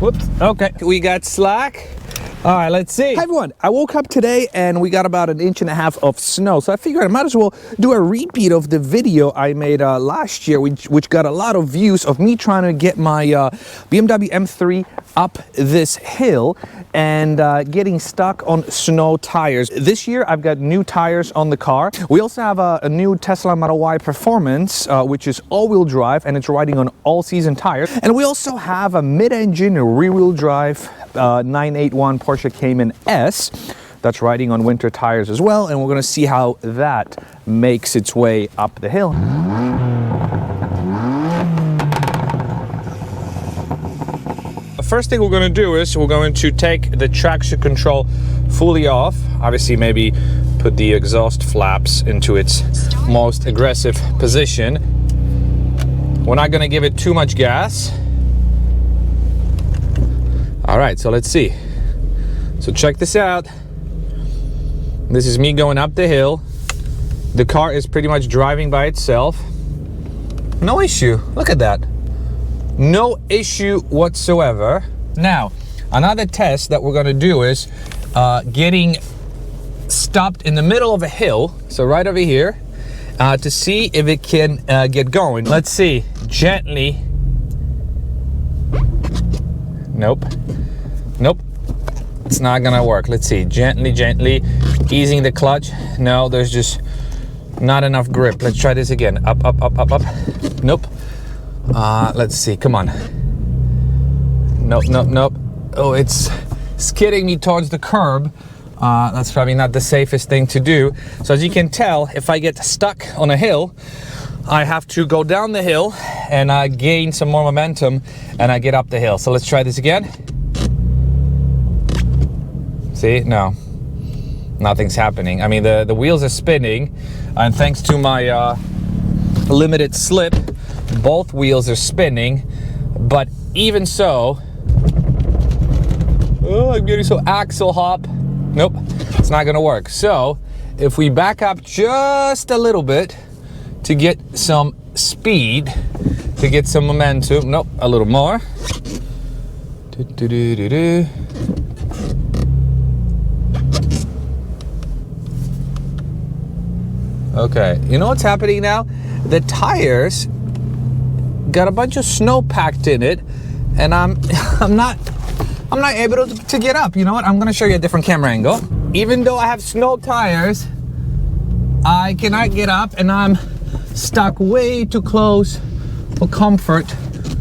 Whoops. Okay, we got slack. All right, let's see. Hi everyone, I woke up today and we got about 1.5 inches of snow. So I figured I might as well do a repeat of the video I made last year, which got a lot of views of me trying to get my BMW M3 up this hill and getting stuck on snow tires. This year I've got new tires on the car. We also have a new Tesla Model Y Performance, which is all-wheel drive and it's riding on all-season tires. And we also have a mid-engine rear-wheel drive 981 Porsche Cayman S that's riding on winter tires as well, and we're going to see how that makes its way up the hill. The first thing we're going to do is we're going to take the traction control fully off. Obviously, maybe put the exhaust flaps into its most aggressive position. We're not going to give it too much gas. All right, so let's see. So check this out. This is me going up the hill. The car is pretty much driving by itself. No issue. Look at that. No issue whatsoever. Now, another test that we're going to do is getting stopped in the middle of a hill. So right over here to see if it can get going. Let's see. Gently. Nope. Nope. It's not gonna work. Let's see. Gently, gently. Easing the clutch. No, there's just not enough grip. Let's try this again. Up, up, up, up, up. Nope. Let's see. Come on. Nope, nope, nope. Oh, it's skidding me towards the curb. That's probably not the safest thing to do. So as you can tell, if I get stuck on a hill, I have to go down the hill and gain some more momentum and I get up the hill. So let's try this again. See, no, nothing's happening. I mean, the wheels are spinning, and thanks to my limited slip, both wheels are spinning, but even so, oh, I'm getting so axle hop. Nope, it's not gonna work. So if we back up just a little bit to get some speed, to get some momentum, nope, a little more. Okay, you know what's happening now? The tires got a bunch of snow packed in it, and I'm not able to get up. You know what? I'm gonna show you a different camera angle. Even though I have snow tires, I cannot get up, and I'm stuck way too close for comfort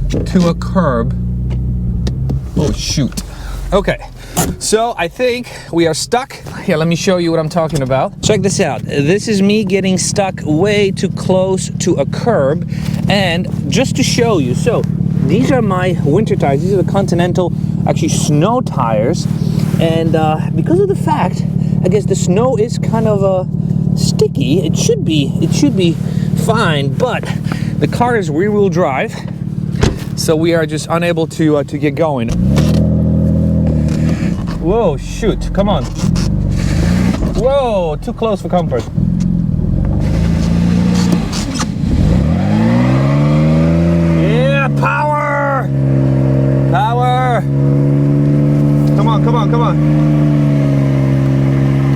to a curb. Oh shoot. Okay. So I think we are stuck. Here, let me show you what I'm talking about. Check this out. This is me getting stuck way too close to a curb. And just to show you, so these are my winter tires. These are the Continental, actually snow tires. And because of the fact, I guess the snow is kind of sticky. It should be fine, but the car is rear-wheel drive. So we are just unable to get going. Whoa, shoot, come on. Whoa, too close for comfort. Yeah, power! Power! Come on, come on, come on.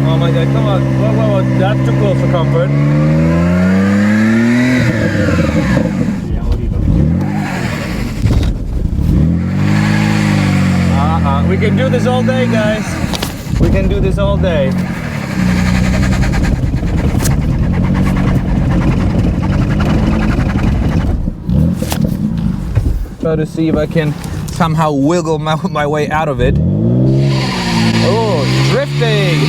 Oh my God, come on. Whoa, whoa, whoa, that's too close for comfort. We can do this all day, guys. We can do this all day. Try to see if I can somehow wiggle my way out of it. Oh, drifting!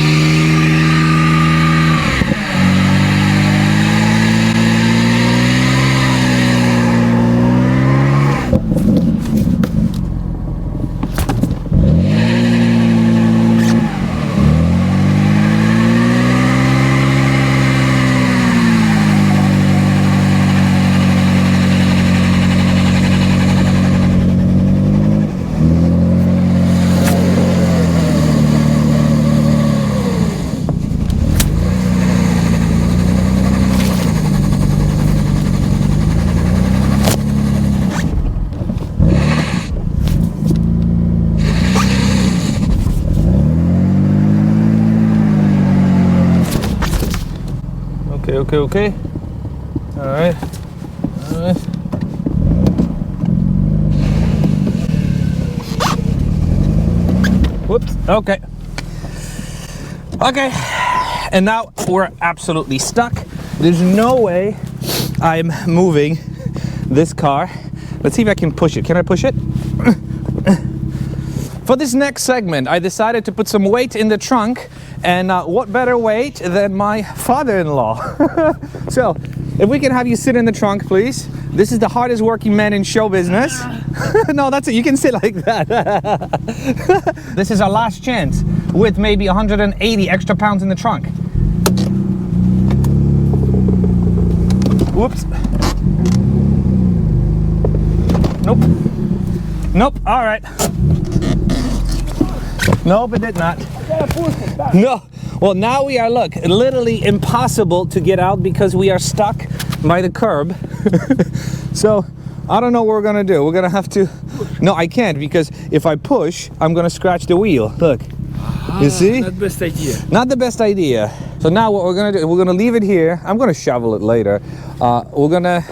okay. All right. Whoops. Okay. And now we're absolutely stuck. There's no way I'm moving this car. Let's see if I can push it. Can I push it? For this next segment, I decided to put some weight in the trunk, and what better weight than my father-in-law? So, if we can have you sit in the trunk, please. This is the hardest working man in show business. No, that's it. You can sit like that. This is our last chance with maybe 180 extra pounds in the trunk. Whoops. Nope. All right. Nope, it did not. No. Well, now we are, look, literally impossible to get out because we are stuck by the curb. So, I don't know what we're gonna do. We're gonna have to... No, I can't, because if I push, I'm gonna scratch the wheel. Look. You see? Not the best idea. Not the best idea. So now what we're gonna do, we're gonna leave it here. I'm gonna shovel it later. We're gonna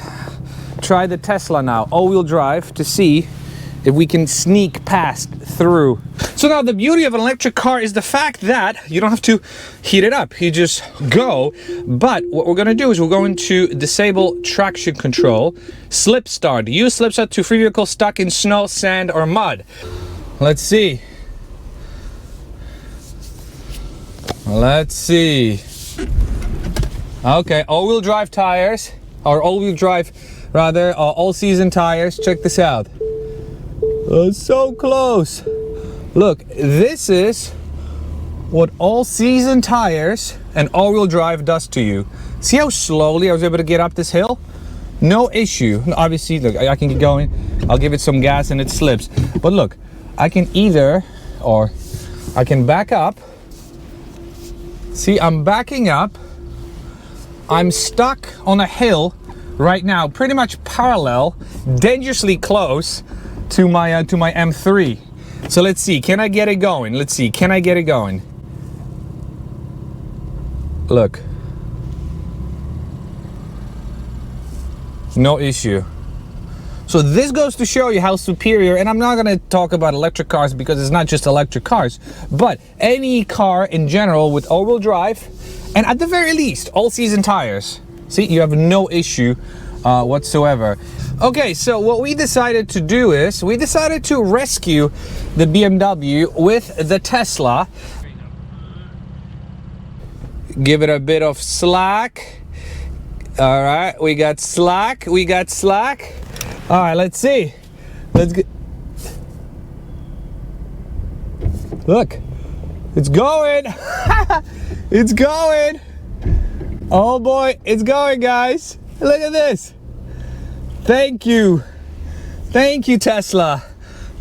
try the Tesla now, all-wheel drive, to see if we can sneak past through. So now the beauty of an electric car is the fact that you don't have to heat it up. You just go. But what we're gonna do is we're going to disable traction control, slip start. Use slip start to free vehicles stuck in snow, sand, or mud. Let's see. Let's see. Okay, all-wheel drive tires, or all-wheel drive, rather, all-season tires. Check this out. So close. Look, this is what all-season tires and all-wheel drive does to you. See how slowly I was able to get up this hill? No issue. Obviously, look, I can get going. I'll give it some gas and it slips. But look, I can either, or I can back up. See, I'm backing up. I'm stuck on a hill right now, pretty much parallel, dangerously close to my M3. So let's see, can I get it going? Let's see, can I get it going? Look. No issue. So this goes to show you how superior, and I'm not gonna talk about electric cars because it's not just electric cars, but any car in general with all-wheel drive, and at the very least, all-season tires. See, you have no issue whatsoever. Okay, so what we decided to do is, we decided to rescue the BMW with the Tesla. Give it a bit of slack. All right, we got slack, we got slack. All right, let's see. Let's get... Look, it's going. It's going. Oh boy, it's going, guys. Look at this. Thank you. Thank you, Tesla.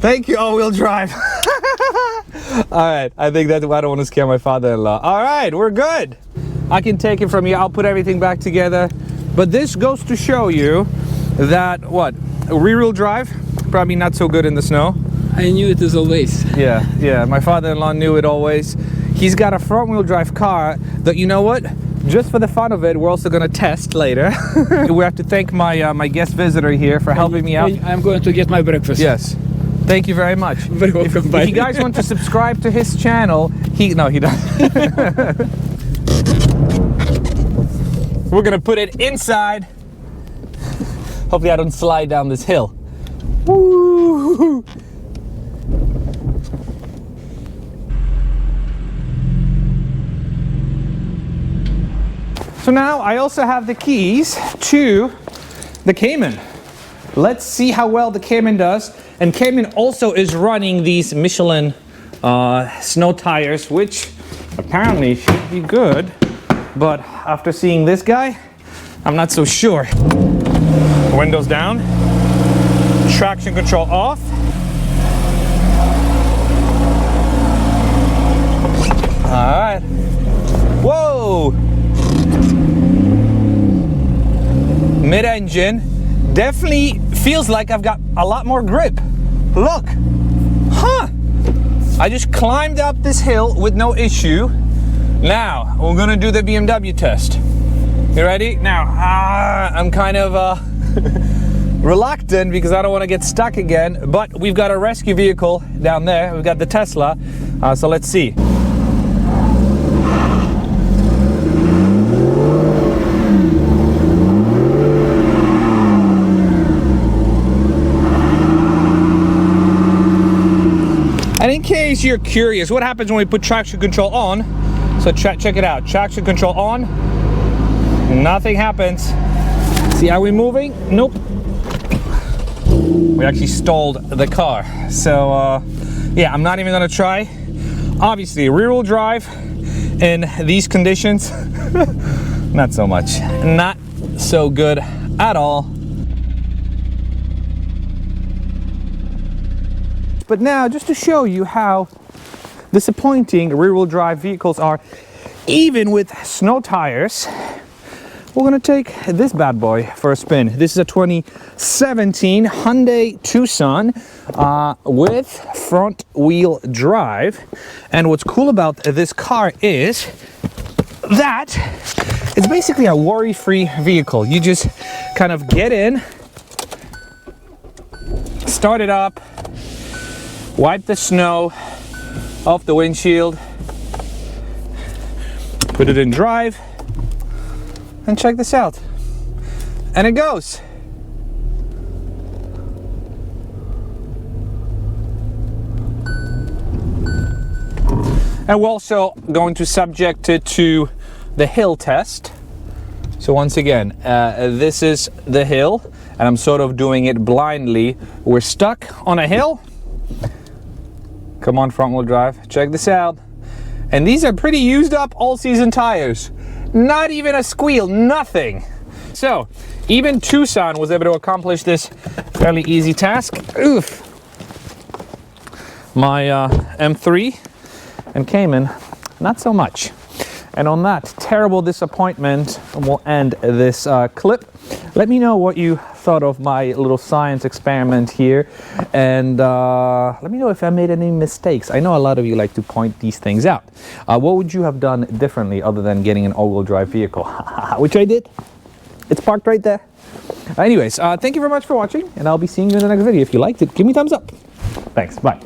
Thank you, all-wheel drive. All right, I think that's why I don't want to scare my father-in-law. All right, we're good. I can take it from you. I'll put everything back together. But this goes to show you that, what, rear-wheel drive, probably not so good in the snow. I knew it as always. Yeah, my father-in-law knew it always. He's got a front-wheel drive car that, you know what? Just for the fun of it, we're also going to test later. We have to thank my guest visitor here for helping me out. I'm going to get my breakfast. Yes. Thank you very much. Very welcome. If you guys want to subscribe to his channel, he doesn't. We're going to put it inside. Hopefully I don't slide down this hill. Woo! So now I also have the keys to the Cayman. Let's see how well the Cayman does. And Cayman also is running these Michelin snow tires, which apparently should be good. But after seeing this guy, I'm not so sure. Windows down, traction control off. All right. Whoa! Mid-engine, definitely feels like I've got a lot more grip. Look, huh? I just climbed up this hill with no issue. Now, we're gonna do the BMW test. You ready? Now, I'm kind of reluctant because I don't want to get stuck again, but we've got a rescue vehicle down there. We've got the Tesla, so let's see. And in case you're curious, what happens when we put traction control on? So check it out, traction control on, nothing happens. See how we're moving? Nope. We actually stalled the car. So yeah, I'm not even gonna try. Obviously, rear-wheel drive in these conditions, not so much. Not so good at all. But now, just to show you how disappointing rear-wheel drive vehicles are, even with snow tires, we're gonna take this bad boy for a spin. This is a 2017 Hyundai Tucson with front-wheel drive. And what's cool about this car is that it's basically a worry-free vehicle. You just kind of get in, start it up, wipe the snow off the windshield, put it in drive, and check this out. And it goes. And we're also going to subject it to the hill test. So once again, this is the hill, and I'm sort of doing it blindly. We're stuck on a hill. Come on, front wheel drive, check this out. And these are pretty used up all-season tires. Not even a squeal, nothing. So, even Tucson was able to accomplish this fairly easy task. Oof. My M3 and Cayman, not so much. And on that terrible disappointment, we'll end this clip. Let me know what you thought of my little science experiment here, and let me know if I made any mistakes. I know a lot of you like to point these things out. What would you have done differently other than getting an all-wheel drive vehicle? Which I did. It's parked right there. Anyways, thank you very much for watching, and I'll be seeing you in the next video. If you liked it, give me a thumbs up. Thanks, bye.